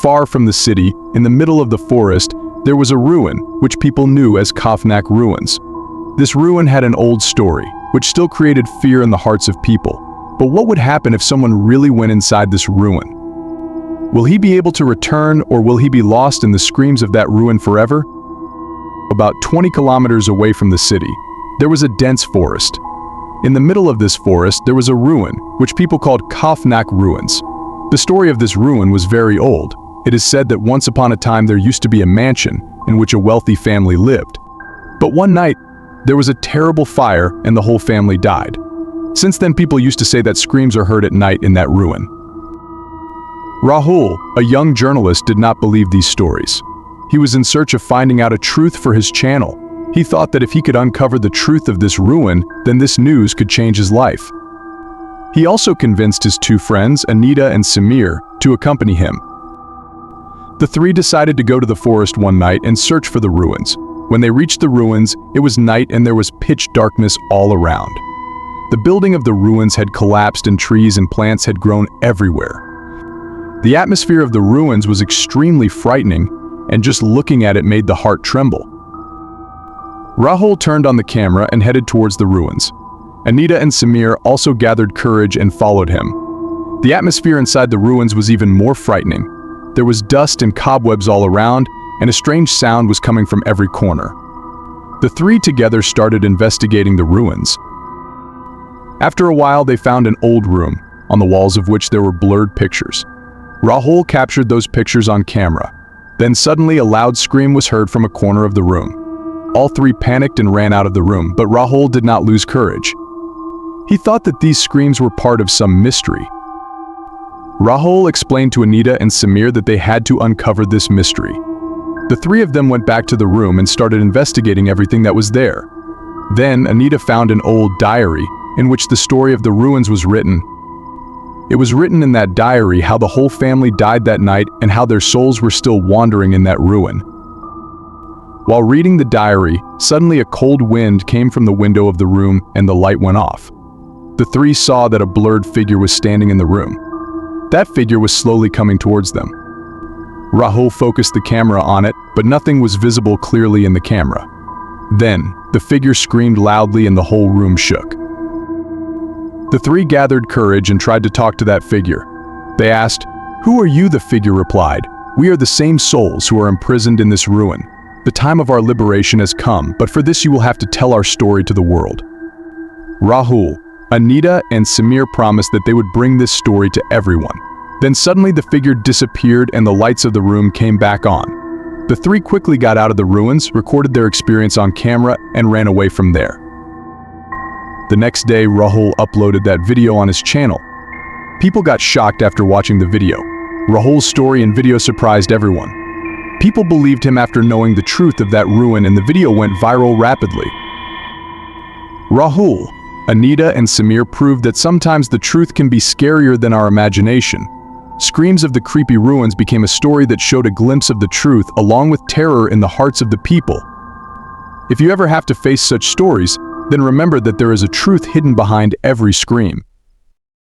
far from the city, in the middle of the forest, there was a ruin, which people knew as Kafnak Ruins. This ruin had an old story, which still created fear in the hearts of people. But what would happen if someone really went inside this ruin? Will he be able to return, or will he be lost in the screams of that ruin forever? About 20 kilometers away from the city, there was a dense forest. In the middle of this forest, there was a ruin, which people called Kafnak Ruins. The story of this ruin was very old. It is said that once upon a time there used to be a mansion in which a wealthy family lived. But one night, there was a terrible fire and the whole family died. Since then, people used to say that screams are heard at night in that ruin. Rahul, a young journalist, did not believe these stories. He was in search of finding out a truth for his channel. He thought that if he could uncover the truth of this ruin, then this news could change his life. He also convinced his two friends, Anita and Samir, to accompany him. The three decided to go to the forest one night and search for the ruins. When they reached the ruins, it was night and there was pitch darkness all around. The building of the ruins had collapsed and trees and plants had grown everywhere. The atmosphere of the ruins was extremely frightening, and just looking at it made the heart tremble. Rahul turned on the camera and headed towards the ruins. Anita and Samir also gathered courage and followed him. The atmosphere inside the ruins was even more frightening. There was dust and cobwebs all around, and a strange sound was coming from every corner. The three together started investigating the ruins. After a while, they found an old room, on the walls of which there were blurred pictures. Rahul captured those pictures on camera. Then suddenly a loud scream was heard from a corner of the room. All three panicked and ran out of the room, but Rahul did not lose courage. He thought that these screams were part of some mystery. Rahul explained to Anita and Samir that they had to uncover this mystery. The three of them went back to the room and started investigating everything that was there. Then Anita found an old diary in which the story of the ruins was written. It was written in that diary how the whole family died that night and how their souls were still wandering in that ruin. While reading the diary, suddenly a cold wind came from the window of the room and the light went off. The three saw that a blurred figure was standing in the room. That figure was slowly coming towards them. Rahul focused the camera on it, but nothing was visible clearly in the camera. Then, the figure screamed loudly and the whole room shook. The three gathered courage and tried to talk to that figure. They asked, "Who are you?" The figure replied, "We are the same souls who are imprisoned in this ruin. The time of our liberation has come, but for this you will have to tell our story to the world." Rahul, Anita, and Samir promised that they would bring this story to everyone. Then suddenly the figure disappeared and the lights of the room came back on. The three quickly got out of the ruins, recorded their experience on camera, and ran away from there. The next day, Rahul uploaded that video on his channel. People got shocked after watching the video. Rahul's story and video surprised everyone. People believed him after knowing the truth of that ruin, and the video went viral rapidly. Rahul, Anita, and Samir proved that sometimes the truth can be scarier than our imagination. Screams of the creepy ruins became a story that showed a glimpse of the truth, along with terror in the hearts of the people. If you ever have to face such stories, then remember that there is a truth hidden behind every scream.